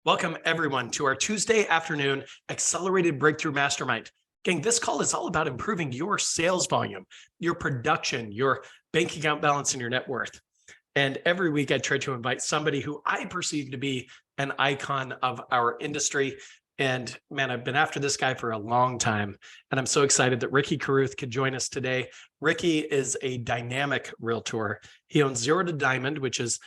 Welcome, everyone, to our Tuesday afternoon Accelerated Breakthrough Mastermind. Gang, this call is all about improving your sales volume, your production, your bank account balance, and your net worth. And every week, I try to invite somebody who I perceive to be an icon of our industry. And man, I've been after this guy for a long time. And I'm so excited that Ricky Carruth could join us today. Ricky is a dynamic realtor. He owns Zero to Diamond, which is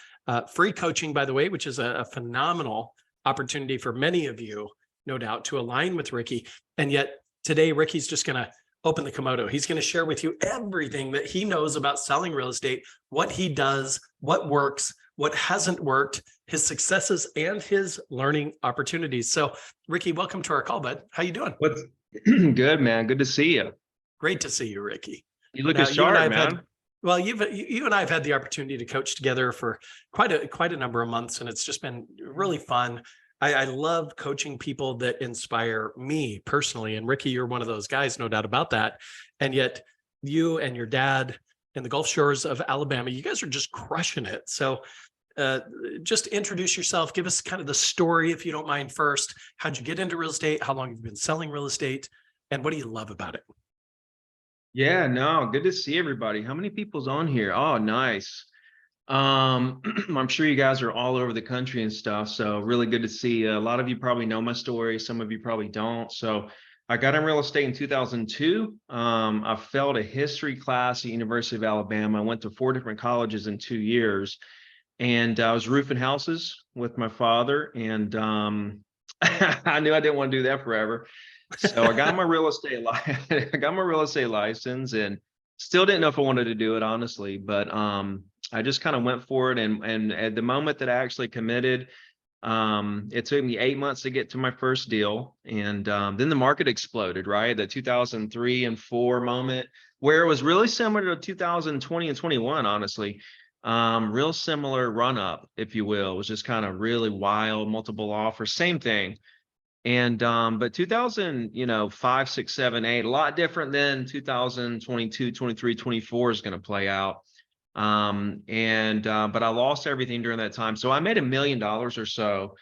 free coaching, by the way, which is a phenomenal opportunity for many of you, no doubt, to align with Ricky. And yet today, Ricky's just going to open the Komodo. He's going to share with you everything that he knows about selling real estate, what he does, what works, what hasn't worked, his successes, and his learning opportunities. So, Ricky, welcome to our call, bud. How you doing? What's good, man? Good to see you. Great to see you, Ricky. You look sharp, man. Well, you and I have had the opportunity to coach together for quite a number of months, and it's just been really fun. I love coaching people that inspire me personally, and Ricky, you're one of those guys, no doubt about that. And yet, you and your dad in the Gulf Shores of Alabama, you guys are just crushing it. So, just introduce yourself. Give us kind of the story, if you don't mind. First, how'd you get into real estate? How long have you been selling real estate? And what do you love about it? Yeah, no, good to see everybody. How many people's on here? Oh, nice. I'm sure you guys are all over the country and stuff. So really good to see you. A lot of you probably know my story. Some of you probably don't. So I got in real estate in 2002. I failed a history class at University of Alabama. I went to 4 different colleges in 2 years, and I was roofing houses with my father. And I knew I didn't want to do that forever. So I got my real estate license, and still didn't know if I wanted to do it, honestly, but I just kind of went for it. And at the moment that I actually committed, it took me 8 months to get to my first deal. And then the market exploded, right? The 2003 and 4 moment, where it was really similar to 2020 and 21, honestly. Real similar run up, if you will. It was just kind of really wild, multiple offers, same thing. And but 2005, 6, 7, 8, a lot different than 2022, 23, 24 is going to play out. But I lost everything during that time. So I made $1 million or so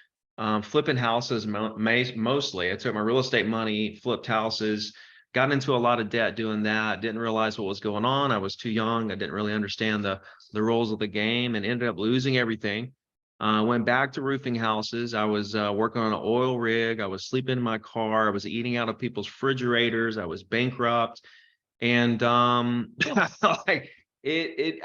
flipping houses mostly. I took my real estate money, flipped houses, got into a lot of debt doing that, didn't realize what was going on. I was too young. I didn't really understand the rules of the game, and ended up losing everything. Went back to roofing houses. I was working on an oil rig. I was sleeping in my car. I was eating out of people's refrigerators. I was bankrupt, and like it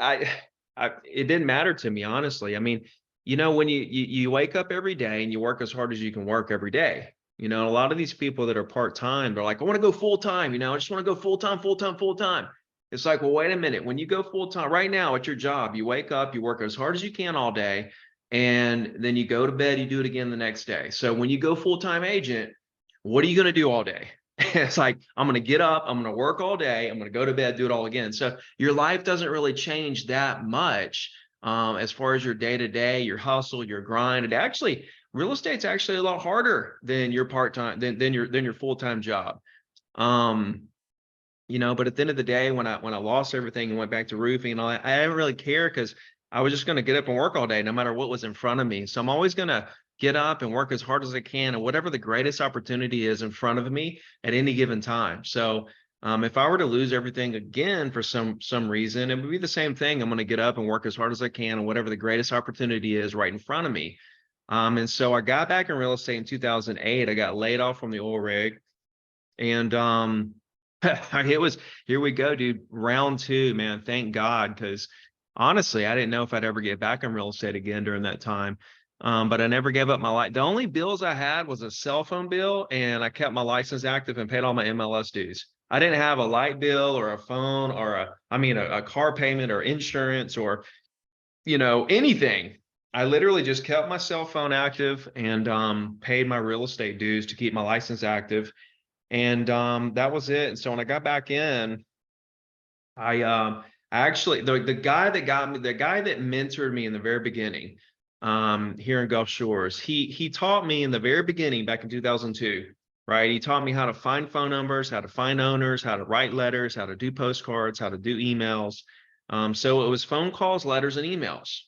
didn't matter to me, honestly. I mean, when you wake up every day and you work as hard as you can work every day. A lot of these people that are part-time, they're like, I want to go full-time. I just want to go full-time, full-time, full-time. It's like, well, wait a minute. When you go full-time right now at your job, you wake up, you work as hard as you can all day, and then you go to bed, you do it again the next day. So when you go full-time agent, what are you going to do all day? It's like, I'm going to get up, I'm going to work all day, I'm going to go to bed, do it all again. So your life doesn't really change that much as far as your day-to-day, your hustle, your grind. Real estate's actually a lot harder than your part-time, than your full-time job. But at the end of the day, when I lost everything and went back to roofing and all that, I didn't really care, because I was just going to get up and work all day, no matter what was in front of me. So I'm always going to get up and work as hard as I can, and whatever the greatest opportunity is in front of me at any given time. So if I were to lose everything again for some reason, it would be the same thing. I'm going to get up and work as hard as I can, and whatever the greatest opportunity is right in front of me. And so I got back in real estate in 2008. I got laid off from the oil rig, and here we go, dude. Round 2, man. Thank God, because honestly, I didn't know if I'd ever get back in real estate again during that time. But I never gave up my life. The only bills I had was a cell phone bill, and I kept my license active and paid all my MLS dues. I didn't have a light bill or a phone or a car payment or insurance or, anything. I literally just kept my cell phone active and paid my real estate dues to keep my license active. And that was it. And so when I got back in, I actually, the guy that mentored me in the very beginning, here in Gulf Shores, he taught me in the very beginning back in 2002, right? He taught me how to find phone numbers, how to find owners, how to write letters, how to do postcards, how to do emails. So it was phone calls, letters, and emails.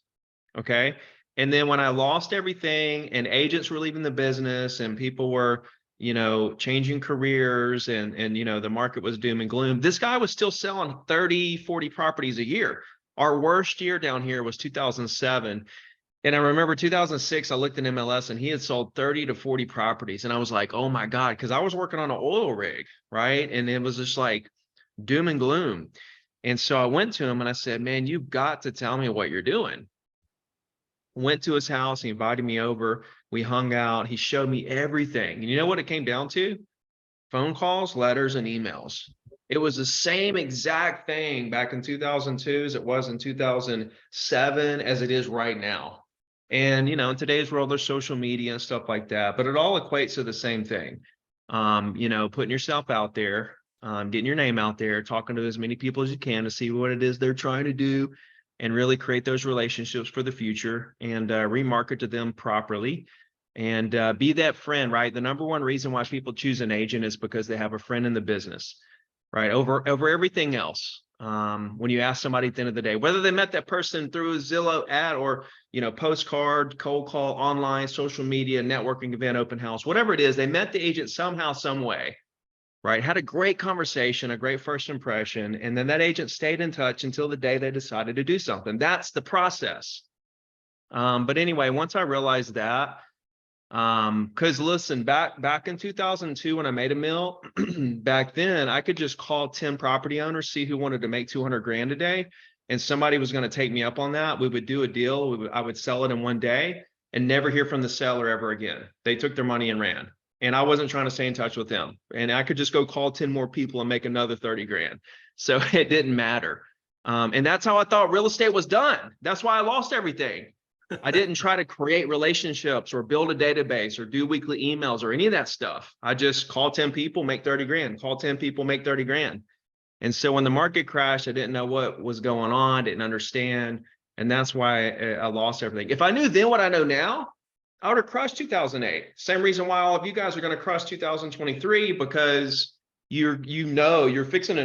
Okay. And then when I lost everything and agents were leaving the business and people were, changing careers and, the market was doom and gloom, this guy was still selling 30, 40 properties a year. Our worst year down here was 2007. And I remember 2006, I looked at MLS and he had sold 30 to 40 properties. And I was like, oh my God, because I was working on an oil rig, right? And it was just like doom and gloom. And so I went to him and I said, man, you've got to tell me what you're doing. Went to his house, he invited me over, we hung out, he showed me everything. And you know what it came down to? Phone calls, letters, and emails. It was the same exact thing back in 2002 as it was in 2007 as it is right now. And, in today's world, there's social media and stuff like that, but it all equates to the same thing. Putting yourself out there, getting your name out there, talking to as many people as you can to see what it is they're trying to do and really create those relationships for the future and remarket to them properly and be that friend, right? The number one reason why people choose an agent is because they have a friend in the business, right? Over everything else. When you ask somebody at the end of the day, whether they met that person through a Zillow ad or, postcard, cold call, online, social media, networking event, open house, whatever it is, they met the agent somehow, some way, right? Had a great conversation, a great first impression, and then that agent stayed in touch until the day they decided to do something. That's the process. But anyway, once I realized that, because listen, back in 2002 when I made a mill, back then I could just call 10 property owners, see who wanted to make 200 grand a day, and somebody was going to take me up on that. We would do a deal. I would sell it in one day and never hear from the seller ever again. They took their money and ran. And I wasn't trying to stay in touch with them. And I could just go call 10 more people and make another 30 grand. So it didn't matter. And that's how I thought real estate was done. That's why I lost everything. I didn't try to create relationships or build a database or do weekly emails or any of that stuff. I just call 10 people, make 30 grand, call 10 people, make 30 grand. And so when the market crashed, I didn't know what was going on, didn't understand. And that's why I lost everything. If I knew then what I know now, I would have crushed 2008. Same reason why all of you guys are going to crush 2023, because you're fixing to know, you're fixing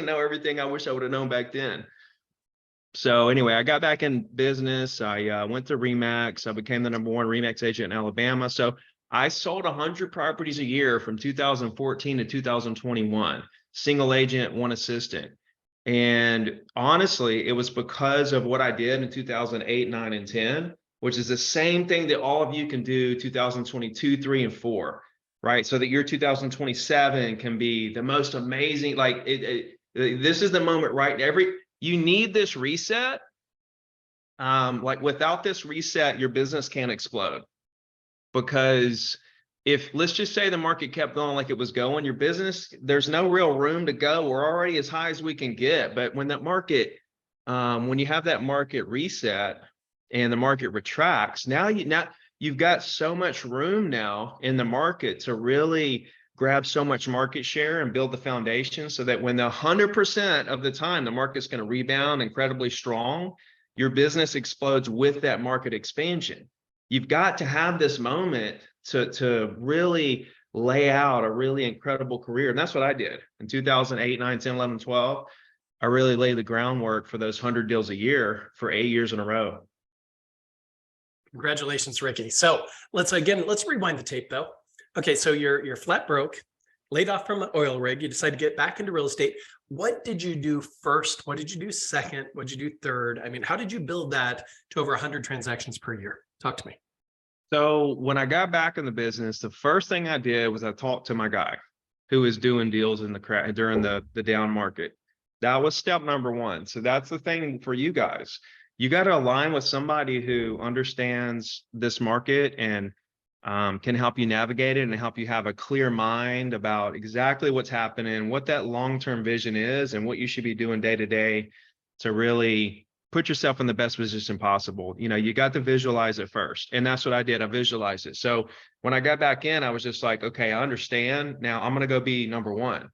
to know everything I wish I would have known back then. So anyway, I got back in business. I went to Remax. I became the #1 Remax agent in Alabama. So I sold 100 properties a year from 2014 to 2021, single agent, one assistant. And honestly, it was because of what I did in 2008, 9, and 10, which is the same thing that all of you can do 2022, 3, and 4, right? So that your 2027 can be the most amazing, like this is the moment, right? You need this reset. Like without this reset, your business can't explode. Because if, let's just say the market kept going like it was going, your business, there's no real room to go. We're already as high as we can get. But when that market, when you have that market reset and the market retracts, now you've got so much room now in the market to really grab so much market share and build the foundation so that when the 100% of the time the market's going to rebound incredibly strong, your business explodes with that market expansion. You've got to have this moment to really lay out a really incredible career. And that's what I did in 2008, 9, 10, 11, 12. I really laid the groundwork for those 100 deals a year for 8 years in a row. Congratulations, Ricky. So let's rewind the tape though. Okay, so you're flat broke, laid off from the oil rig. You decide to get back into real estate. What did you do first? What did you do second? What did you do third? I mean, how did you build that to over 100 transactions per year? Talk to me. So when I got back in the business, the first thing I did was I talked to my guy who was doing deals in during the down market. That was step number one. So that's the thing for you guys. You got to align with somebody who understands this market and can help you navigate it and help you have a clear mind about exactly what's happening, what that long-term vision is, and what you should be doing day to day to really put yourself in the best position possible. You got to visualize it first. And that's what I did. I visualized it. So when I got back in, I was just like, okay, I understand. Now I'm going to go be #1.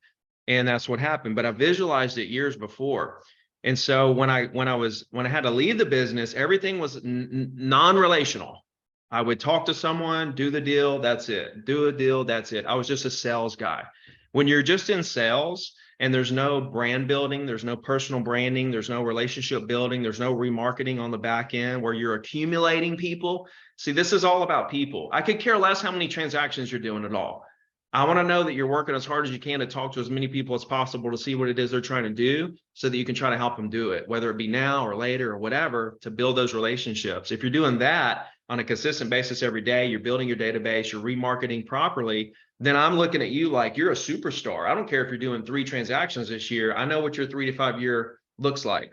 And that's what happened. But I visualized it years before. And so when I had to leave the business, everything was non-relational. I would talk to someone, do the deal, that's it. Do a deal, that's it. I was just a sales guy. When you're just in sales, and there's no brand building, there's no personal branding, there's no relationship building, there's no remarketing on the back end where you're accumulating people. See, this is all about people. I could care less how many transactions you're doing at all. I want to know that you're working as hard as you can to talk to as many people as possible to see what it is they're trying to do so that you can try to help them do it, whether it be now or later or whatever, to build those relationships. If you're doing that on a consistent basis every day, you're building your database, you're remarketing properly, then I'm looking at you like you're a superstar. I don't care if you're doing 3 transactions this year. I know what your 3 to 5 year looks like.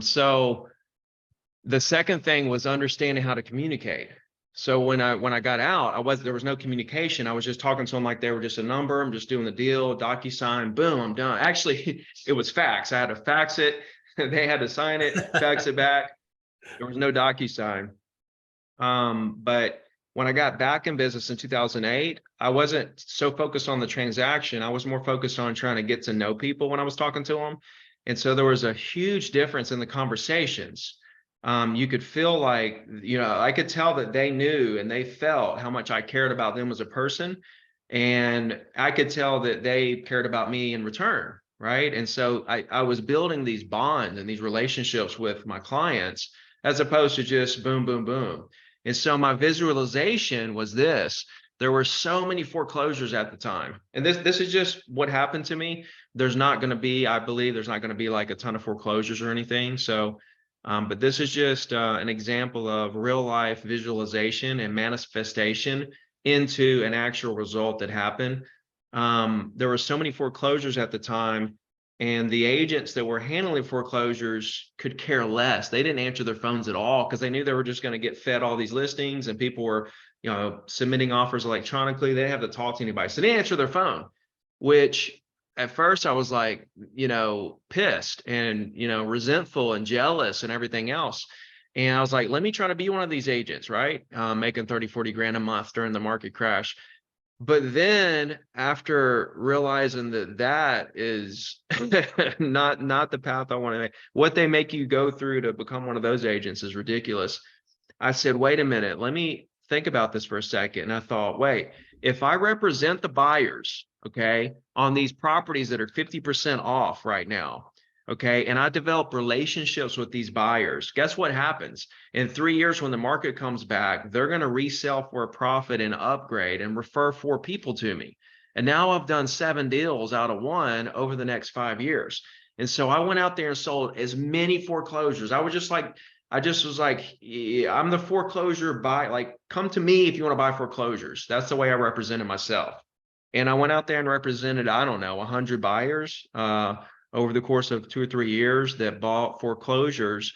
So the second thing was understanding how to communicate. So when I got out, there was no communication. I was just talking to them like they were just a number. I'm just doing the deal, DocuSign, boom, I'm done. Actually, it was fax. I had to fax it. They had to sign it, fax it back. There was no DocuSign. But when I got back in business in 2008, I wasn't so focused on the transaction. I was more focused on trying to get to know people when I was talking to them. And so there was a huge difference in the conversations. You could feel like, I could tell that they knew and they felt how much I cared about them as a person. And I could tell that they cared about me in return, right? And so I was building these bonds and these relationships with my clients as opposed to just boom, boom, boom. And so my visualization was this. There were so many foreclosures at the time. And this is just what happened to me. I believe there's not going to be like a ton of foreclosures or anything. So but this is just an example of real life visualization and manifestation into an actual result that happened. There were so many foreclosures at the time, and the agents that were handling foreclosures could care less. They didn't answer their phones at all because they knew they were just going to get fed all these listings, and people were, submitting offers electronically. They didn't have to talk to anybody. So they didn't answer their phone, which at first I was like, pissed and, resentful and jealous and everything else. And I was like, let me try to be one of these agents, right? Making 30, 40 grand a month during the market crash. But then after realizing that is not the path I want to make, what they make you go through to become one of those agents is ridiculous. I said, wait a minute, let me think about this for a second. And I thought, wait, if I represent the buyers, okay, on these properties that are 50% off right now, okay, and I develop relationships with these buyers, guess what happens? In 3 years, when the market comes back, they're going to resell for a profit and upgrade and refer 4 people to me. And now I've done 7 deals out of 1 over the next 5 years. And so I went out there and sold as many foreclosures. I was like, yeah, I'm the foreclosure buy, like, come to me if you want to buy foreclosures. That's the way I represented myself. And I went out there and represented, I don't know, 100 buyers over the course of 2 or 3 years that bought foreclosures.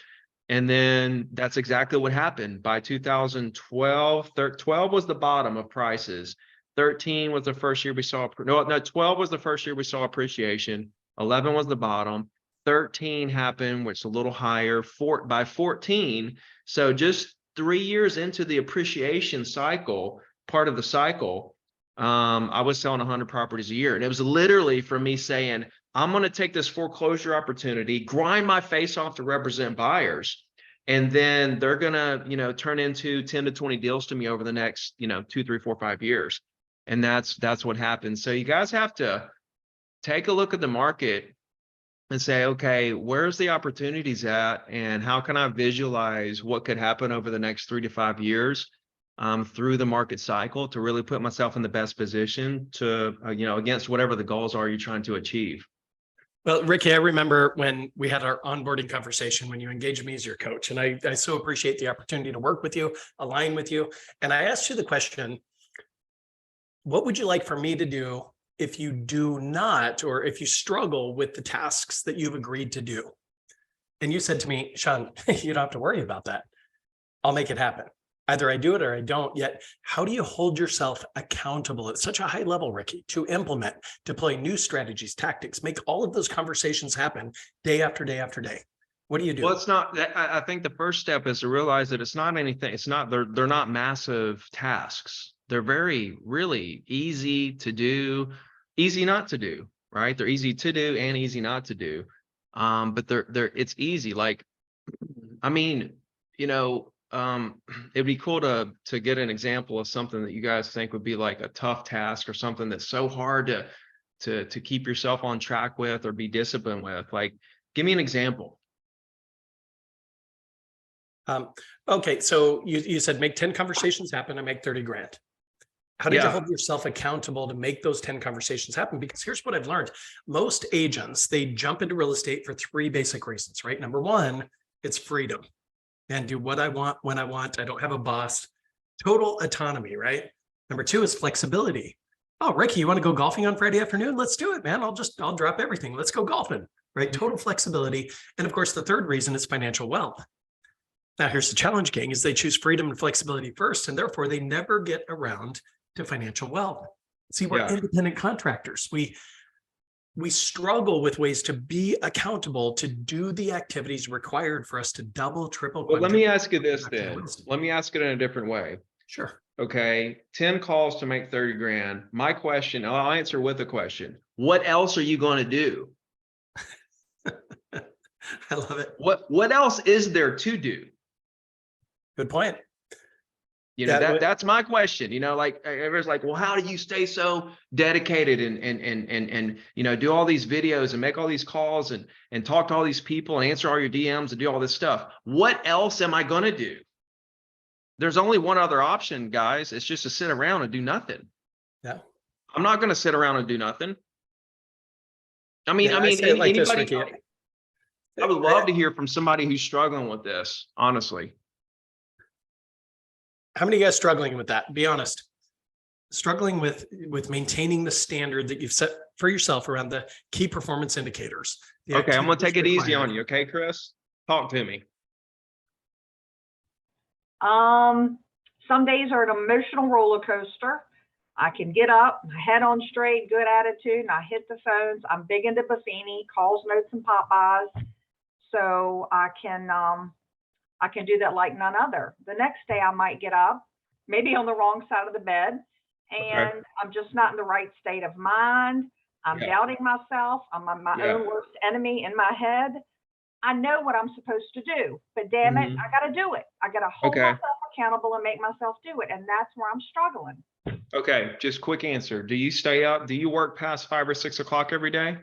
And then that's exactly what happened. By 2012, 12 was the bottom of prices. 13 was the first year we saw, 12 was the first year we saw appreciation. 11 was the bottom. 13 happened, which is a little higher. By 14, so just 3 years into the appreciation cycle, part of the cycle, I was selling 100 properties a year. And it was literally from me saying, I'm going to take this foreclosure opportunity, grind my face off to represent buyers. And then they're going to, turn into 10 to 20 deals to me over the next, 2, 3, 4, 5 years. And that's what happens. So you guys have to take a look at the market and say, okay, where's the opportunities at? And how can I visualize what could happen over the next 3 to 5 years? Through the market cycle to really put myself in the best position to, against whatever the goals are you're trying to achieve. Well, Ricky, I remember when we had our onboarding conversation, when you engaged me as your coach, and I so appreciate the opportunity to work with you, align with you. And I asked you the question, what would you like for me to do if you do not, or if you struggle with the tasks that you've agreed to do? And you said to me, Sean, you don't have to worry about that. I'll make it happen. Either I do it or I don't. Yet, how do you hold yourself accountable at such a high level, Ricky, to implement, deploy new strategies, tactics, make all of those conversations happen day after day after day? What do you do? Well, it's not, I think the first step is to realize that it's not anything. It's not, they're not massive tasks. They're really easy to do, easy not to do, right? They're easy to do and easy not to do. But it's easy. Like, I mean, it'd be cool to get an example of something that you guys think would be like a tough task or something that's so hard to keep yourself on track with or be disciplined with? Like, give me an example. Okay, so you said make 10 conversations happen and make 30 grand. How did you hold yourself accountable to make those 10 conversations happen? Because here's what I've learned. Most agents, they jump into real estate for 3 basic reasons, right? Number one, it's freedom and do what I want when I want. I don't have a boss. Total autonomy, right? Number two is flexibility. Oh, Ricky, you want to go golfing on Friday afternoon? Let's do it, man. I'll drop everything. Let's go golfing, right? Total flexibility. And of course, the third reason is financial wealth. Now, here's the challenge, gang, is they choose freedom and flexibility first, and therefore they never get around to financial wealth. See, we're independent contractors. We struggle with ways to be accountable to do the activities required for us to double, triple. Well, let me ask you this then. Let me ask it in a different way. Sure. Okay, 10 calls to make 30 grand. My question, I'll answer with a question. What else are you going to do? I love it. What else is there to do? Good point. You know, that's my question. You know, like everyone's like, well, how do you stay so dedicated and you know, do all these videos and make all these calls and talk to all these people and answer all your DMs and do all this stuff? What else am I going to do? There's only one other option, guys. It's just to sit around and do nothing. Yeah. I'm not going to sit around and do nothing. I mean, I say it like this, anybody, Ricky. I would love to hear from somebody who's struggling with this, honestly. How many of you guys struggling with that? Be honest. Struggling with maintaining the standard that you've set for yourself around the key performance indicators. Okay, I'm going to take it easy on you. Okay, Chris? Talk to me. Some days are an emotional roller coaster. I can get up, head on straight, good attitude, and I hit the phones. I'm big into Buffini, calls, notes, and Popeyes. So I can do that like none other. The next day I might get up, maybe on the wrong side of the bed, and I'm just not in the right state of mind. I'm doubting myself. I'm my own worst enemy in my head. I know what I'm supposed to do, but damn it, I got to do it. I got to hold myself accountable and make myself do it. And that's where I'm struggling. Okay. Just quick answer. Do you stay up? Do you work past 5 or 6 o'clock every day?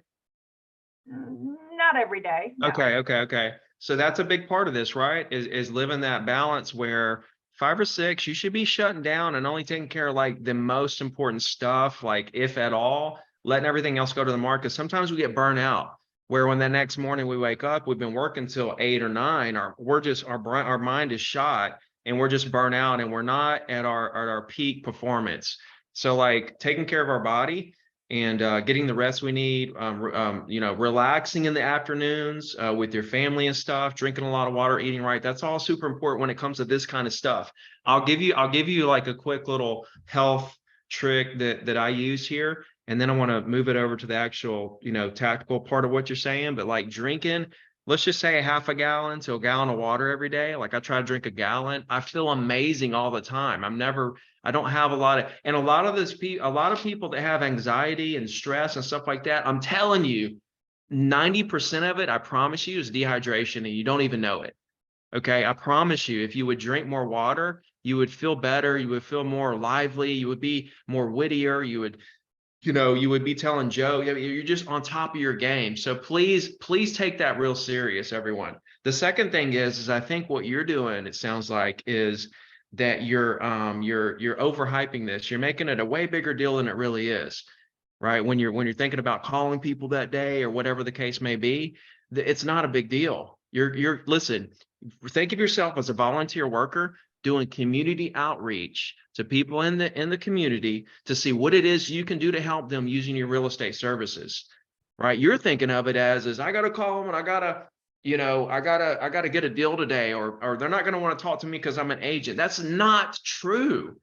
Not every day. No. Okay. So that's a big part of this, right? Is living that balance where 5 or 6, you should be shutting down and only taking care of like the most important stuff, like if at all, letting everything else go to the market. Sometimes we get burnt out. Where when the next morning we wake up, we've been working till 8 or 9, our mind is shot and we're just burnt out and we're not at our peak performance. So like taking care of our body and getting the rest we need, you know, relaxing in the afternoons with your family and stuff, drinking a lot of water, eating right. That's all super important when it comes to this kind of stuff. I'll give you like a quick little health trick that I use here. And then I want to move it over to the actual, you know, tactical part of what you're saying. But like drinking, let's just say a half a gallon to a gallon of water every day. Like I try to drink a gallon. I feel amazing all the time. I don't have a lot of people that have anxiety and stress and stuff like that. I'm telling you, 90% of it, I promise you, is dehydration and you don't even know it. Okay. I promise you, if you would drink more water, you would feel better. You would feel more lively. You would be more wittier. You would be telling jokes. You're just on top of your game. So please take that real serious, everyone. The second thing is I think what you're doing, it sounds like, is that you're overhyping this. You're making it a way bigger deal than it really is, right? When you're thinking about calling people that day or whatever the case may be, it's not a big deal. Listen, think of yourself as a volunteer worker doing community outreach to people in the community to see what it is you can do to help them using your real estate services, right? You're thinking of it as I got to call them and I gotta get a deal today, or they're not going to want to talk to me because I'm an agent. That's not true,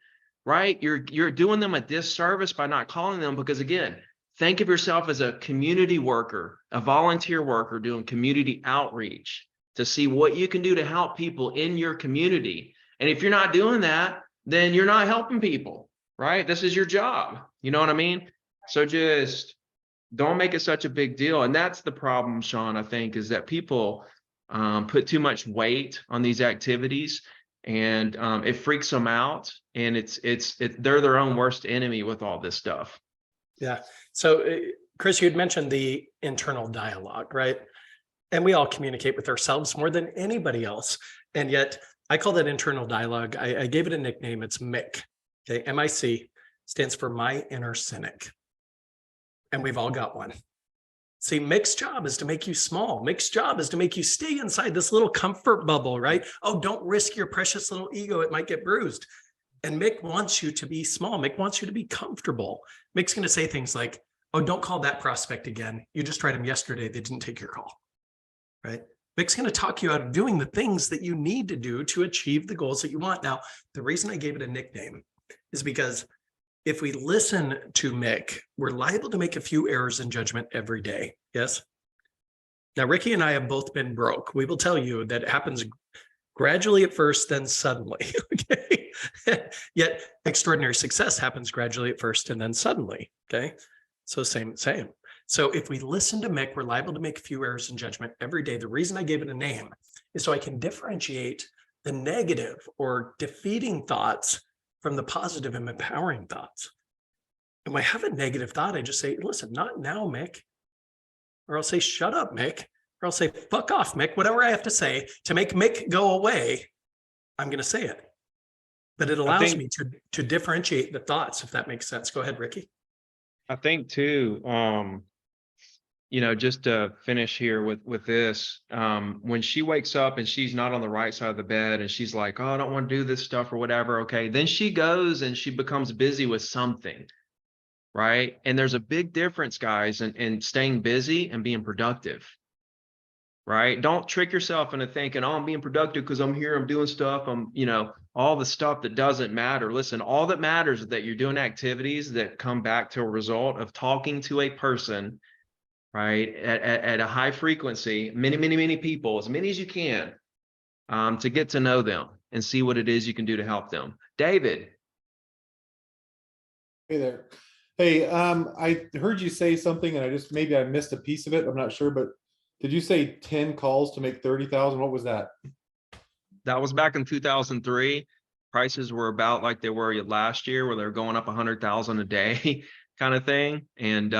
right? You're doing them a disservice by not calling them, because again, think of yourself as a community worker, a volunteer worker doing community outreach to see what you can do to help people in your community. And if you're not doing that, then you're not helping people, right? This is your job. You know what I mean? So just don't make it such a big deal. And that's the problem, Sean, I think, is that people put too much weight on these activities, and it freaks them out. And they're their own worst enemy with all this stuff. Yeah. So Chris, you'd mentioned the internal dialogue, right? And we all communicate with ourselves more than anybody else. And yet I call that internal dialogue. I gave it a nickname. It's MIC. Okay. MIC stands for my inner cynic. And we've all got one. See, Mic's job is to make you small. Mic's job is to make you stay inside this little comfort bubble, right? Oh, don't risk your precious little ego. It might get bruised. And Mic wants you to be small. Mic wants you to be comfortable. Mic's going to say things like, oh, don't call that prospect again. You just tried them yesterday. They didn't take your call, right? Mic's going to talk you out of doing the things that you need to do to achieve the goals that you want. Now, the reason I gave it a nickname is because if we listen to Mic, we're liable to make a few errors in judgment every day. Yes. Now, Ricky and I have both been broke. We will tell you that it happens gradually at first, then suddenly. Okay. Yet extraordinary success happens gradually at first and then suddenly. Okay. So same. So if we listen to Mic, we're liable to make a few errors in judgment every day. The reason I gave it a name is so I can differentiate the negative or defeating thoughts from the positive and empowering thoughts. And when I have a negative thought, I just say, listen, not now, Mic. Or I'll say, shut up, Mic. Or I'll say, fuck off, Mic. Whatever I have to say to make Mic go away, I'm going to say it. But it allows me to differentiate the thoughts, if that makes sense. Go ahead, Ricky. I think too, just to finish here with this, when she wakes up and she's not on the right side of the bed and she's like, oh, I don't want to do this stuff or whatever. Okay. Then she goes and she becomes busy with something. Right. And there's a big difference, guys, in staying busy and being productive. Right. Don't trick yourself into thinking, oh, I'm being productive because I'm here, I'm doing stuff. All the stuff that doesn't matter. Listen, all that matters is that you're doing activities that come back to a result of talking to a person, right, at a high frequency, many people, as many as you can, to get to know them and see what it is you can do to help them. David. Hey there. Hey, I heard you say something and maybe I missed a piece of it. I'm not sure, but did you say 10 calls to make 30,000? What was that? That was back in 2003. Prices were about like they were last year, where they're going up 100,000 a day kind of thing. And,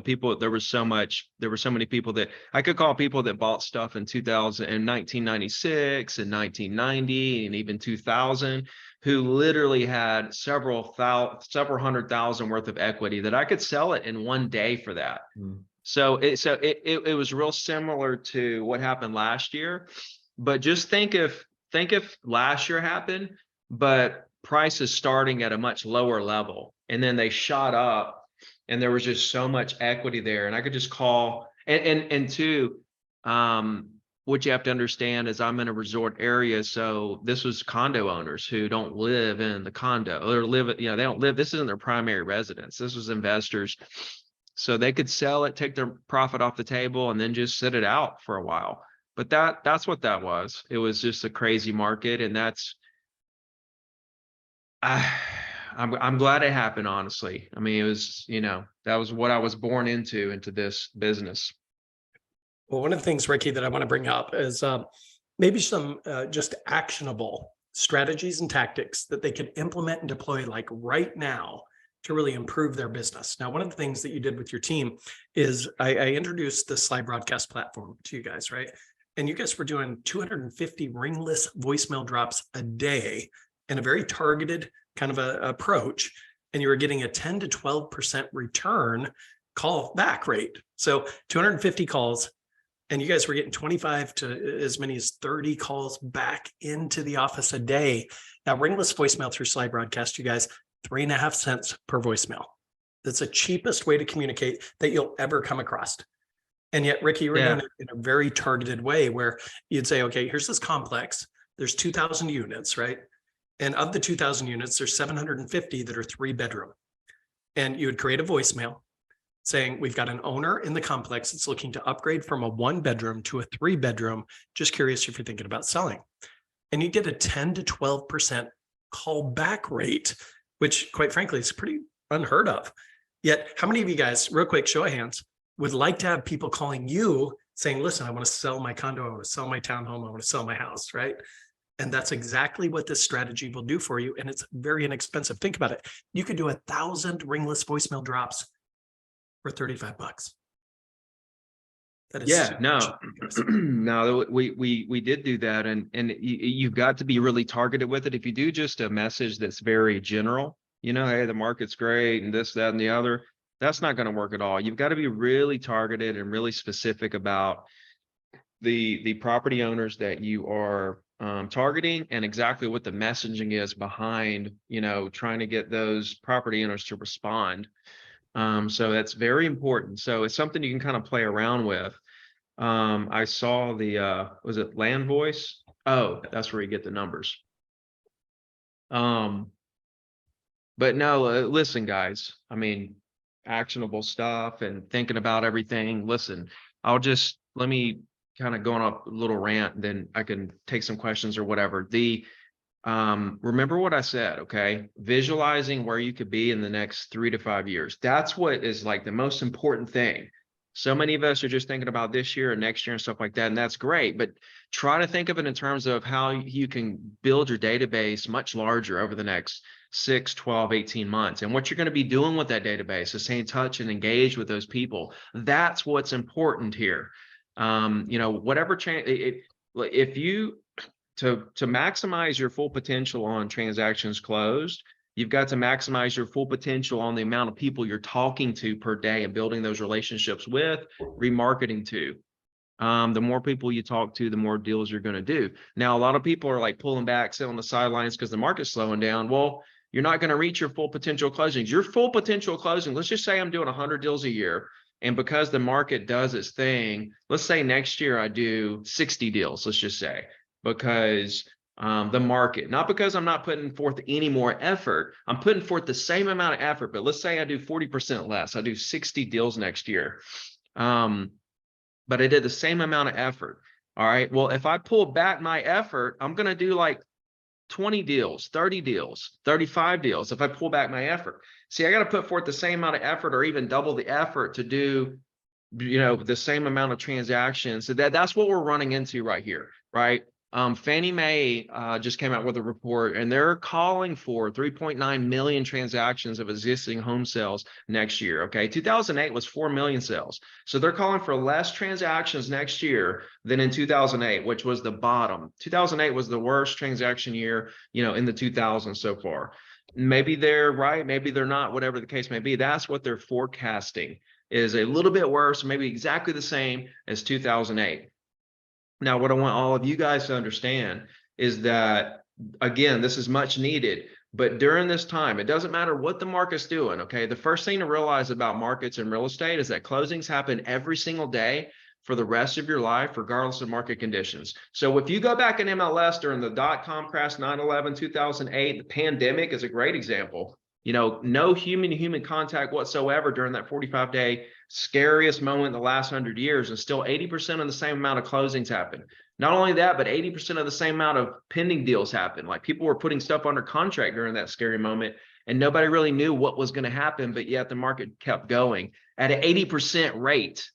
people, there were so many people that I could call people that bought stuff in 1996 and 1990 and even 2000, who literally had several hundred thousand worth of equity that I could sell it in one day for that. So it was real similar to what happened last year. But just think if last year happened, but prices starting at a much lower level, and then they shot up, and there was just so much equity there, and I could just call and two, what you have to understand is I'm in a resort area, so this was condo owners who don't live in the condo or they don't live. This isn't their primary residence. This was investors, so they could sell it, take their profit off the table, and then just sit it out for a while. But that's what that was. It was just a crazy market, and I'm glad it happened, honestly. I mean, it was, that was what I was born into this business. Well, one of the things, Ricky, that I want to bring up is maybe some just actionable strategies and tactics that they can implement and deploy like right now to really improve their business. Now, one of the things that you did with your team is I introduced the Slide Broadcast platform to you guys, right? And you guys were doing 250 ringless voicemail drops a day in a very targeted kind of a approach. And you were getting a 10 to 12% return call back rate. So 250 calls, and you guys were getting 25 to as many as 30 calls back into the office a day. Now, ringless voicemail through Slide Broadcast, you guys, 3.5 cents per voicemail. That's the cheapest way to communicate that you'll ever come across. And yet, Ricky, you were doing it in a very targeted way where you'd say, okay, here's this complex. There's 2,000 units, right? And of the 2,000 units, there's 750 that are 3-bedroom. And you would create a voicemail saying, we've got an owner in the complex that's looking to upgrade from a 1-bedroom to a 3-bedroom. Just curious if you're thinking about selling. And you get a 10 to 12% call back rate, which quite frankly is pretty unheard of. Yet, how many of you guys, real quick, show of hands, would like to have people calling you saying, listen, I want to sell my condo, I want to sell my townhome, I want to sell my house, right? And that's exactly what this strategy will do for you. And it's very inexpensive. Think about it. You could do 1,000 ringless voicemail drops for $35. That is Yeah, super no, cheap, guys. no, we did do that, and you've got to be really targeted with it. If you do just a message that's very general, you know, hey, the market's great and this, that, and the other, that's not going to work at all. You've got to be really targeted and really specific about the property owners that you are targeting, and exactly what the messaging is behind, you know, trying to get those property owners to respond. So that's very important. So it's something you can kind of play around with. I saw the was it Land Voice? Oh, that's where you get the numbers. But no, listen, guys, I mean, actionable stuff and thinking about everything. Listen, let me kind of go on a little rant, then I can take some questions or whatever. Remember what I said, okay? Visualizing where you could be in the next 3 to 5 years. That's what is like the most important thing. So many of us are just thinking about this year and next year and stuff like that, and that's great. But try to think of it in terms of how you can build your database much larger over the next 6, 12, 18 months. And what you're going to be doing with that database is stay in touch and engage with those people. That's what's important here. You know, whatever change, if you to maximize your full potential on transactions closed, you've got to maximize your full potential on the amount of people you're talking to per day and building those relationships with, remarketing to. The more people you talk to, the more deals you're going to do. Now, a lot of people are like pulling back, sitting on the sidelines because the market's slowing down. Well, you're not going to reach your full potential closings. Your full potential closing, let's just say I'm doing 100 deals a year. And because the market does its thing, let's say next year I do 60 deals, let's just say, because the market, not because I'm not putting forth any more effort, I'm putting forth the same amount of effort, but let's say I do 40% less, I do 60 deals next year. But I did the same amount of effort. All right. Well, if I pull back my effort, I'm going to do like 20 deals, 30 deals, 35 deals. If I pull back my effort, see, I got to put forth the same amount of effort or even double the effort to do, you know, the same amount of transactions. So that's what we're running into right here. Right. Fannie Mae just came out with a report, and they're calling for 3.9 million transactions of existing home sales next year. Okay, 2008 was 4 million sales, so they're calling for less transactions next year than in 2008, which was the bottom. 2008 was the worst transaction year, you know, in the 2000s so far. Maybe they're right, maybe they're not. Whatever the case may be, that's what they're forecasting, is a little bit worse, maybe exactly the same as 2008. Now, what I want all of you guys to understand is that, again, this is much needed, but during this time, it doesn't matter what the market's doing, okay? The first thing to realize about markets and real estate is that closings happen every single day for the rest of your life, regardless of market conditions. So if you go back in MLS during the dot-com crash, 9/11, 2008, the pandemic is a great example. You know, no human-to-human contact whatsoever during that 45-day scariest moment in the last 100 years, and still 80% of the same amount of closings happen. Not only that, but 80% of the same amount of pending deals happen. Like, people were putting stuff under contract during that scary moment, and nobody really knew what was going to happen, but yet the market kept going at an 80% rate.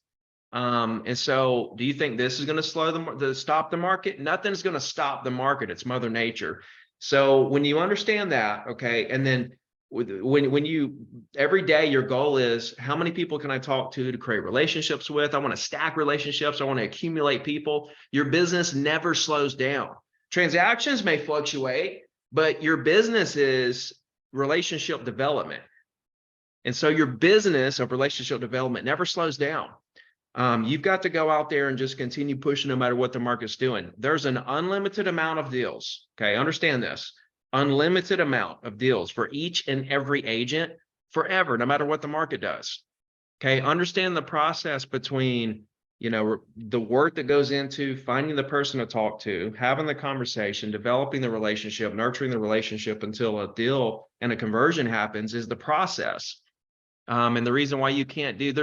And so do you think this is going to stop the market? Nothing's going to stop the market. It's Mother Nature. So when you understand that, okay, and then when you every day your goal is, how many people can I talk to create relationships with? I want to stack relationships. I want to accumulate people. Your business never slows down. Transactions may fluctuate, but your business is relationship development. And so your business of relationship development never slows down. You've got to go out there and just continue pushing no matter what the market's doing. There's an unlimited amount of deals. Okay, understand this. Unlimited amount of deals for each and every agent forever, no matter what the market does. Okay, understand the process between, you know, the work that goes into finding the person to talk to, having the conversation, developing the relationship, nurturing the relationship until a deal and a conversion happens is the process. And the reason why you can't do,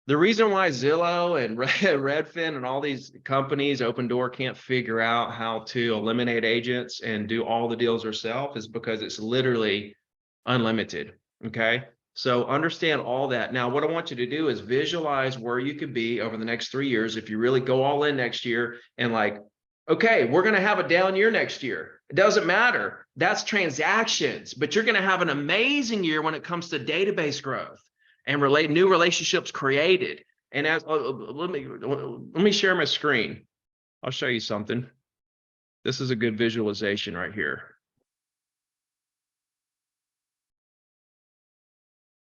the reason why Zillow and Redfin and all these companies, Open Door, can't figure out how to eliminate agents and do all the deals themselves is because it's literally unlimited. Okay. So understand all that. Now, what I want you to do is visualize where you could be over the next 3 years. If you really go all in next year and like, okay, we're going to have a down year next year. It doesn't matter. That's transactions, but you're going to have an amazing year when it comes to database growth. and new relationships created. And as let me share my screen. I'll show you something. This is a good visualization right here.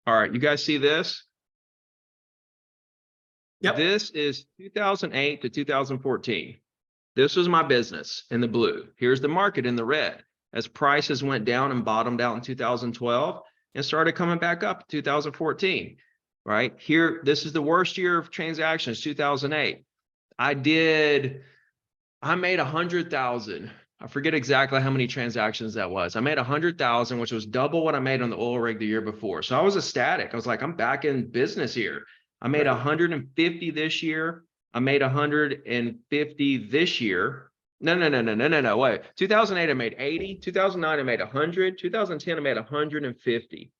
All right, you guys see this? Yep. This is 2008 to 2014. This was my business in the blue. Here's the market in the red. As prices went down and bottomed out in 2012 and started coming back up in 2014, right? Here, this is the worst year of transactions, 2008. I made 100,000. I forget exactly how many transactions that was. I made 100,000, which was double what I made on the oil rig the year before. So I was ecstatic. I was like, I'm back in business here. I made 150 this year. I made 150 this year. No, wait. 2008, I made 80. 2009, I made 100. 2010, I made 150.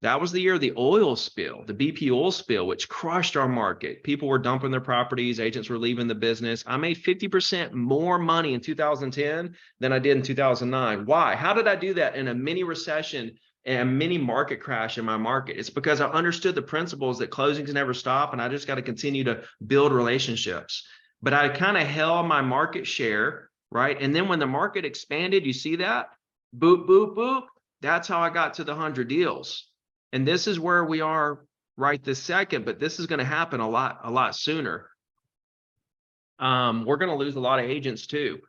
That was the year of the oil spill, the BP oil spill, which crushed our market. People were dumping their properties. Agents were leaving the business. I made 50% more money in 2010 than I did in 2009. Why? How did I do that in a mini recession and a mini market crash in my market? It's because I understood the principles that closings never stop, and I just got to continue to build relationships. But I kind of held my market share, right? And then when the market expanded, you see that? Boop, boop, boop. That's how I got to the 100 deals. And this is where we are right this second, but this is going to happen a lot sooner. We're going to lose a lot of agents too.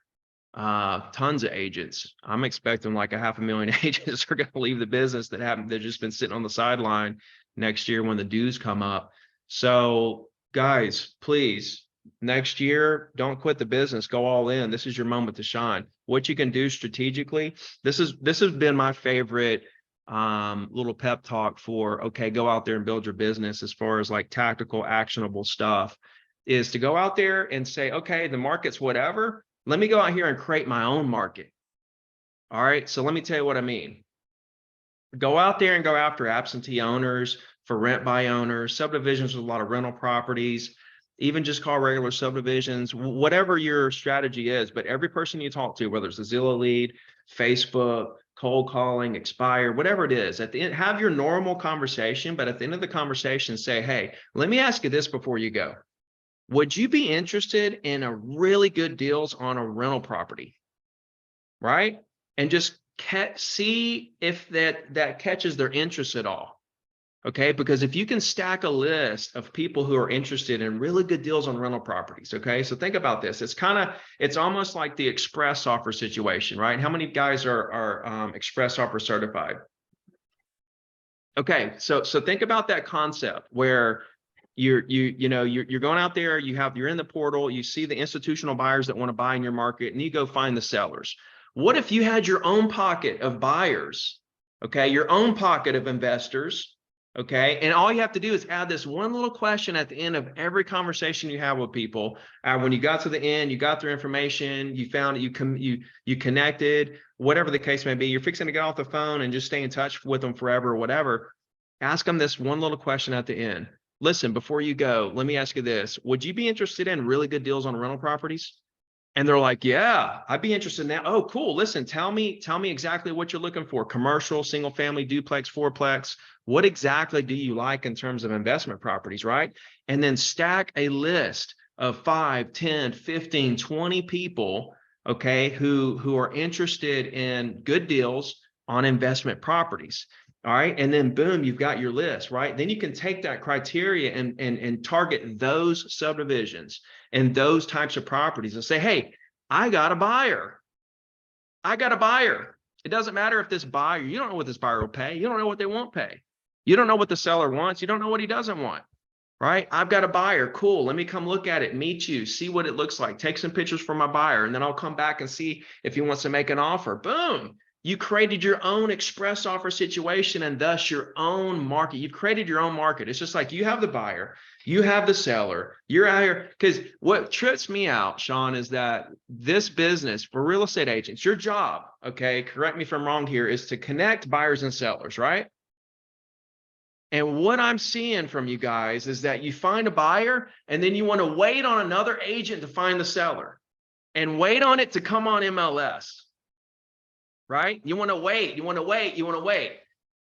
Tons of agents. I'm expecting like 500,000 agents are going to leave the business they've just been sitting on the sideline next year when the dues come up. So guys, please, next year, don't quit the business, go all in. This is your moment to shine. What you can do strategically. This has been my favorite little pep talk for, okay, go out there and build your business as far as like tactical, actionable stuff, is to go out there and say, okay, the market's whatever. Let me go out here and create my own market. All right. So let me tell you what I mean. Go out there and go after absentee owners, for rent by owners, subdivisions with a lot of rental properties, even just call regular subdivisions, whatever your strategy is. But every person you talk to, whether it's a Zillow lead, Facebook, cold calling, expire, whatever it is, at the end, have your normal conversation, but at the end of the conversation, say, hey, let me ask you this before you go. Would you be interested in a really good deals on a rental property? Right? And just see if that catches their interest at all. Okay, because if you can stack a list of people who are interested in really good deals on rental properties, okay, so think about this. It's almost like the express offer situation, right? How many guys are express offer certified? Okay, so think about that concept where you're going out there, you're in the portal, you see the institutional buyers that want to buy in your market, and you go find the sellers. What if you had your own pocket of buyers, okay, your own pocket of investors? Okay. And all you have to do is add this one little question at the end of every conversation you have with people. When you got to the end, you got their information, you found it, you connected, whatever the case may be, you're fixing to get off the phone and just stay in touch with them forever or whatever. Ask them this one little question at the end. Listen, before you go, let me ask you this. Would you be interested in really good deals on rental properties? And they're like, yeah, I'd be interested in that. Oh, cool. Listen, tell me exactly what you're looking for. Commercial, single family, duplex, fourplex. What exactly do you like in terms of investment properties, right? And then stack a list of 5, 10, 15, 20 people, okay, who are interested in good deals on investment properties. All right. And then boom, you've got your list, right? Then you can take that criteria and target those subdivisions and those types of properties and say, hey, I got a buyer. It doesn't matter if this buyer, you don't know what this buyer will pay. You don't know what they won't pay. You don't know what the seller wants. You don't know what he doesn't want, right? I've got a buyer. Cool. Let me come look at it, meet you, see what it looks like, take some pictures from my buyer, and then I'll come back and see if he wants to make an offer. Boom. You created your own express offer situation and thus your own market. You created your own market. It's just like you have the buyer, you have the seller, you're out here. Because what trips me out, Sean, is that this business for real estate agents, your job, okay, correct me if I'm wrong here, is to connect buyers and sellers, right? And what I'm seeing from you guys is that you find a buyer and then you want to wait on another agent to find the seller and wait on it to come on MLS. Right? You want to wait.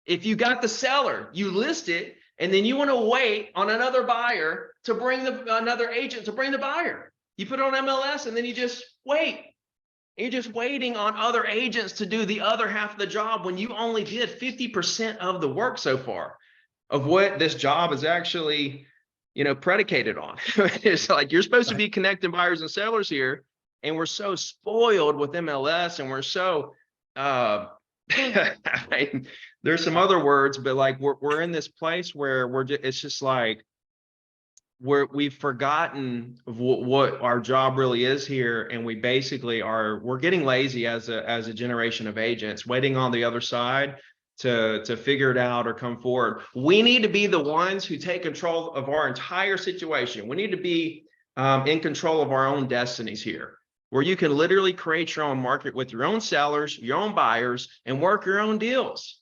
If you got the seller, you list it, And then you want to wait on another buyer to bring another agent to bring the buyer. You put it on MLS and then you just wait. You're just waiting on other agents to do the other half of the job when you only did 50% of the work so far of what this job is actually, predicated on. It's like you're supposed to be connecting buyers and sellers here, and we're so spoiled with MLS, and we're so there's some other words, but like we're in this place where it's just like we've forgotten what our job really is here, and we basically we're getting lazy as a generation of agents, waiting on the other side to figure it out or come forward. We need to be the ones who take control of our entire situation. We need to be in control of our own destinies here, where you can literally create your own market with your own sellers, your own buyers, and work your own deals.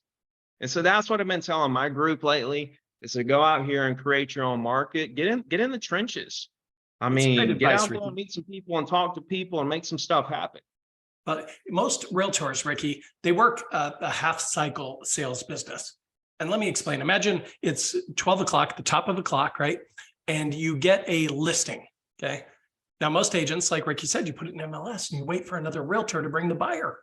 And so that's what I've been telling my group lately, is to go out here and create your own market. Get in the trenches. I mean, get out there and meet some people and talk to people and make some stuff happen. But most realtors, Ricky, they work a half cycle sales business. And let me explain. Imagine it's 12 o'clock, the top of the clock, right? And you get a listing, okay? Now, most agents, like Ricky said, you put it in MLS and you wait for another realtor to bring the buyer.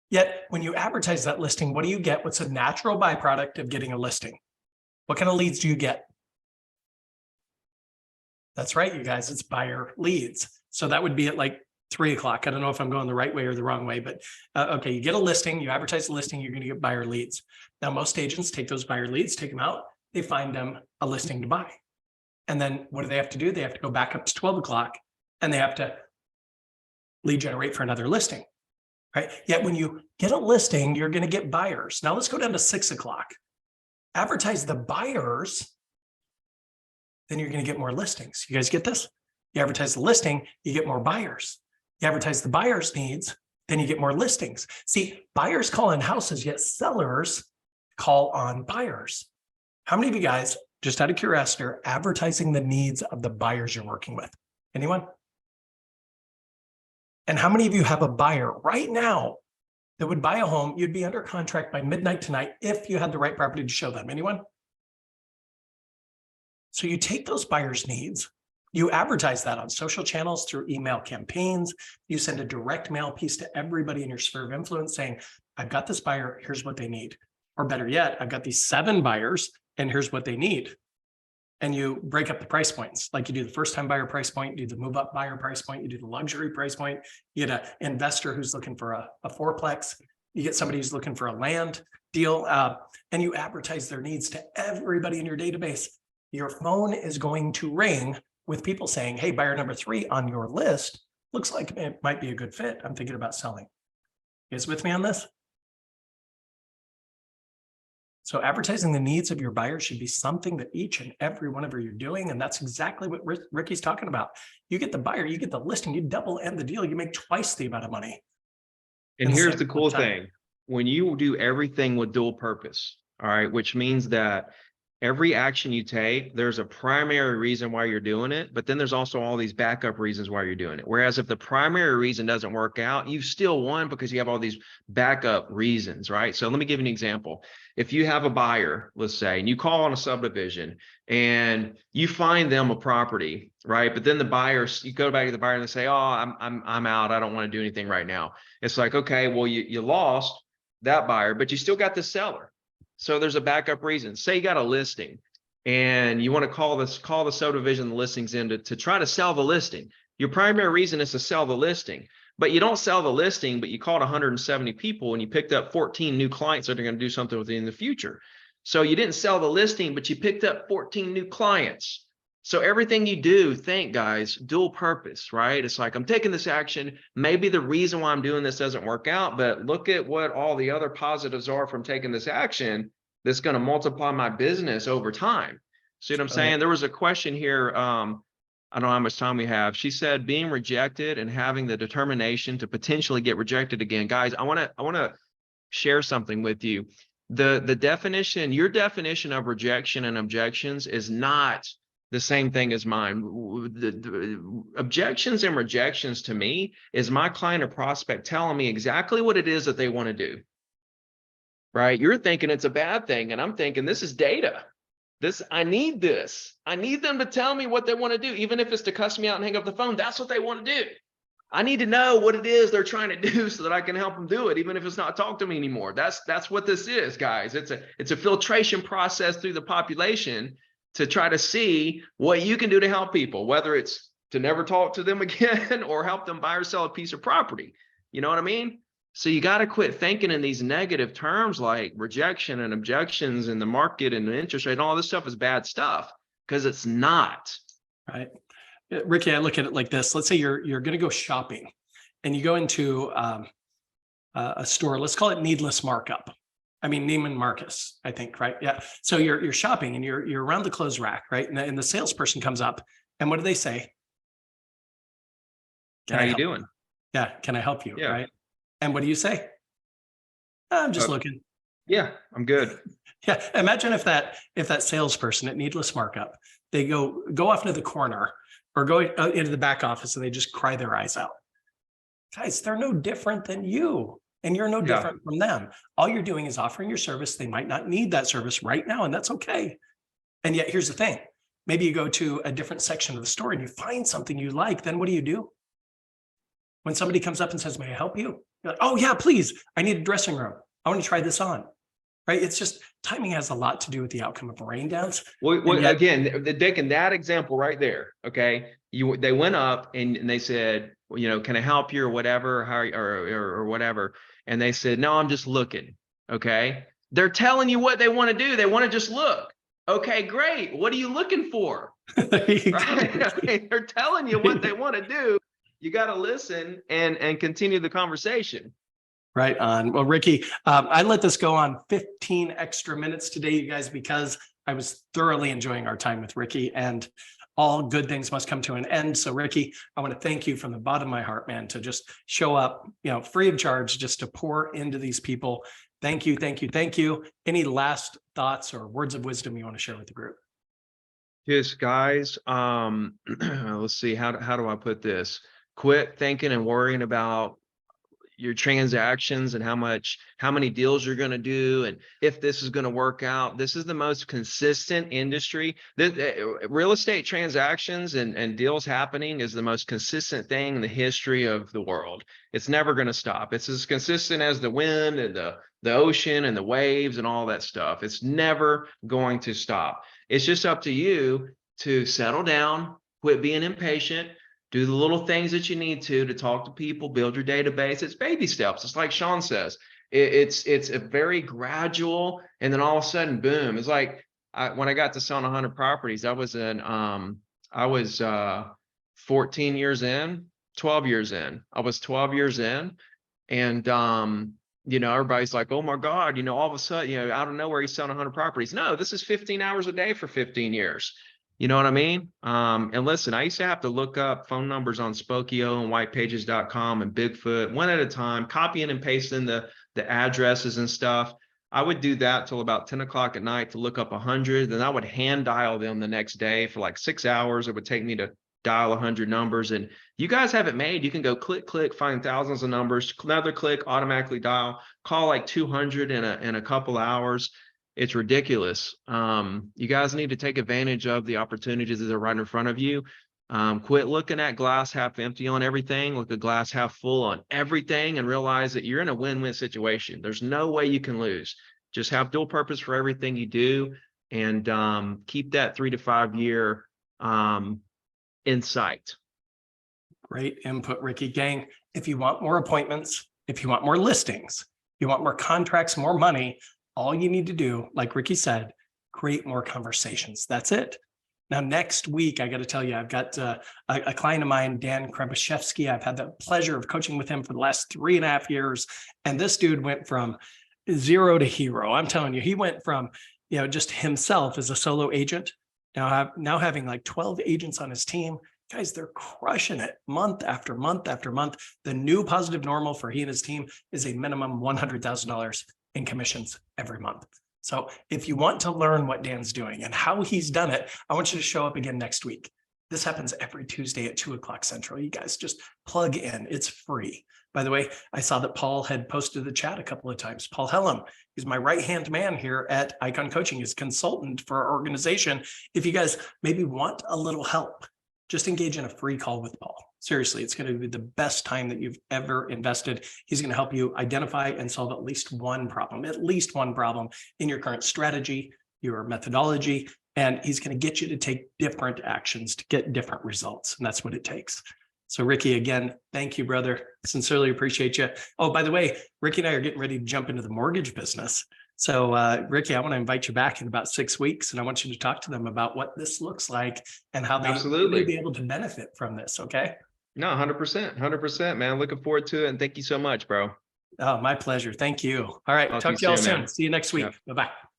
Yet when you advertise that listing, what do you get? What's a natural byproduct of getting a listing? What kind of leads do you get? That's right, you guys, it's buyer leads. So that would be at like 3 o'clock. I don't know if I'm going the right way or the wrong way, but okay, you get a listing, you advertise the listing, you're going to get buyer leads. Now, most agents take those buyer leads, take them out, they find them a listing to buy. And then what do they have to do? They have to go back up to 12 o'clock and they have to lead generate for another listing, right? Yet when you get a listing, you're going to get buyers. Now let's go down to 6 o'clock. Advertise the buyers, then you're going to get more listings. You guys get this? You advertise the listing, you get more buyers. You advertise the buyers' needs, then you get more listings. See, buyers call in houses, yet sellers call on buyers. How many of you guys, just out of curiosity, are advertising the needs of the buyers you're working with? Anyone? And how many of you have a buyer right now that would buy a home? You'd be under contract by midnight tonight if you had the right property to show them. Anyone? So you take those buyers' needs, you advertise that on social channels through email campaigns, you send a direct mail piece to everybody in your sphere of influence saying, I've got this buyer, here's what they need. Or better yet, I've got these 7 buyers and here's what they need. And you break up the price points. Like you do the first time buyer price point, you do the move up buyer price point, you do the luxury price point, you get an investor who's looking for a fourplex, you get somebody who's looking for a land deal, and you advertise their needs to everybody in your database. Your phone is going to ring with people saying, hey, buyer number 3 on your list looks like it might be a good fit. I'm thinking about selling. You guys with me on this? So advertising the needs of your buyers should be something that each and every one of you are doing. And that's exactly what Ricky's talking about. You get the buyer, you get the listing, you double end the deal, you make twice the amount of money. And here's the cool thing. When you do everything with dual purpose, all right, which means that every action you take, there's a primary reason why you're doing it, but then there's also all these backup reasons why you're doing it. Whereas if the primary reason doesn't work out, you've still won because you have all these backup reasons, right? So let me give you an example. If you have a buyer, let's say, and you call on a subdivision and you find them a property, right? But then the buyers, you go back to the buyer and they say, oh, I'm out. I don't want to do anything right now. It's like, okay, well, you lost that buyer, but you still got the seller. So there's a backup reason. Say you got a listing and you want to call the subdivision the listings in to try to sell the listing. Your primary reason is to sell the listing, but you don't sell the listing, but you called 170 people and you picked up 14 new clients that are going to do something with you in the future. So you didn't sell the listing, but you picked up 14 new clients. So everything you do, think guys, dual purpose, right? It's like, I'm taking this action. Maybe the reason why I'm doing this doesn't work out, but look at what all the other positives are from taking this action that's going to multiply my business over time. See what I'm saying? There was a question here. I don't know how much time we have. She said, being rejected and having the determination to potentially get rejected again. Guys, I want to share something with you. The definition, your definition of rejection and objections is not the same thing as mine. The objections and rejections to me is my client or prospect telling me exactly what it is that they want to do. Right? You're thinking it's a bad thing, and I'm thinking this is data. I need this. I need them to tell me what they want to do. Even if it's to cuss me out and hang up the phone, that's what they want to do. I need to know what it is they're trying to do so that I can help them do it, even if it's not talk to me anymore. That's what this is, guys. It's a filtration process through the population to try to see what you can do to help people, whether it's to never talk to them again or help them buy or sell a piece of property. You know what I mean? So you got to quit thinking in these negative terms like rejection and objections and the market and the interest rate and all this stuff is bad stuff, because it's not. Right. Ricky, I look at it like this. Let's say you're going to go shopping and you go into a store. Let's call it needless markup. I mean, Neiman Marcus, I think, right? Yeah. So you're shopping and you're around the clothes rack, right? And the salesperson comes up and what do they say? How you doing? Yeah. Can I help you? Yeah. Right. And what do you say? I'm just looking. Yeah, I'm good. Yeah. Imagine if that salesperson at needless markup, they go off into the corner or go into the back office and they just cry their eyes out. Guys, they're no different than you. And you're no different from them. All you're doing is offering your service. They might not need that service right now, and that's okay. And yet here's the thing. Maybe you go to a different section of the store and you find something you like. Then what do? When somebody comes up and says, may I help you? You're like, oh yeah, please. I need a dressing room. I want to try this on. Right? It's just timing has a lot to do with the outcome of a rain dance. Well, again, Dick, in that example right there, okay, they went up and they said, you know, can I help you or whatever, or whatever. And they said, no, I'm just looking. Okay. They're telling you what they want to do. They want to just look. Okay, great. What are you looking for? Right? I mean, they're telling you what they want to do. You got to listen and continue the conversation. Right on. Well, Ricky, I let this go on 15 extra minutes today, you guys, because I was thoroughly enjoying our time with Ricky, and all good things must come to an end. So Ricky, I want to thank you from the bottom of my heart, man, to just show up, you know, free of charge, just to pour into these people. Thank you. Thank you. Thank you. Any last thoughts or words of wisdom you want to share with the group? Yes, guys. Let's see. How do I put this? Quit thinking and worrying about your transactions and how many deals you're going to do and if this is going to work out. This is the most consistent industry. Real estate transactions and deals happening is the most consistent thing in the history of the world. It's never going to stop. It's as consistent as the wind and the ocean and the waves and all that stuff. It's never going to stop. It's just up to you to settle down, quit being impatient, do the little things that you need to talk to people, build your database. It's baby steps. It's like Sean says, it's a very gradual, and then all of a sudden, boom. It's like when I got to selling 100 properties, I was 14 years in, 12 years in. I was 12 years in, and you know, everybody's like, oh my God, you know, all of a sudden, you know, out of nowhere, he's selling 100 properties. No, this is 15 hours a day for 15 years. You know what I mean? And listen, I used to have to look up phone numbers on Spokio and whitepages.com and Bigfoot one at a time, copying and pasting the addresses and stuff. I would do that till about 10 o'clock at night to look up 100. Then I would hand dial them the next day for like 6 hours. It would take me to dial 100 numbers. And you guys have it made. You can go click, find thousands of numbers, another click, automatically dial, call like 200 in a couple hours. It's ridiculous. You guys need to take advantage of the opportunities that are right in front of you. Quit looking at glass half empty on everything. Look at glass half full on everything and realize that you're in a win-win situation. There's no way you can lose. Just have dual purpose for everything you do, and keep that 3 to 5 year in sight. Great input, Ricky. Gang, if you want more appointments, if you want more listings, you want more contracts, more money, all you need to do, like Ricky said, create more conversations. That's it. Now, next week, I got to tell you, I've got a client of mine, Dan Krembashevsky. I've had the pleasure of coaching with him for the last 3.5 years. And this dude went from zero to hero. I'm telling you, he went from, you know, just himself as a solo agent, now having like 12 agents on his team. Guys, they're crushing it month after month after month. The new positive normal for he and his team is a minimum $100,000 in commissions every month. So if you want to learn what Dan's doing and how he's done it, I want you to show up again next week. This happens every Tuesday at 2 o'clock Central. You guys just plug in. It's free. By the way, I saw that Paul had posted the chat a couple of times. Paul Hellam, he's my right-hand man here at Icon Coaching, is consultant for our organization. If you guys maybe want a little help, just engage in a free call with Paul. Seriously, it's going to be the best time that you've ever invested. He's going to help you identify and solve at least one problem in your current strategy, your methodology, and he's going to get you to take different actions to get different results. And that's what it takes. So Ricky, again, thank you, brother. Sincerely appreciate you. Oh, by the way, Ricky and I are getting ready to jump into the mortgage business. So Ricky, I want to invite you back in about 6 weeks, and I want you to talk to them about what this looks like and how they Absolutely may be able to benefit from this. Okay. No, 100%, man. Looking forward to it. And thank you so much, bro. Oh, my pleasure. Thank you. All right. Talk to you all soon. See you next week. Yeah. Bye-bye.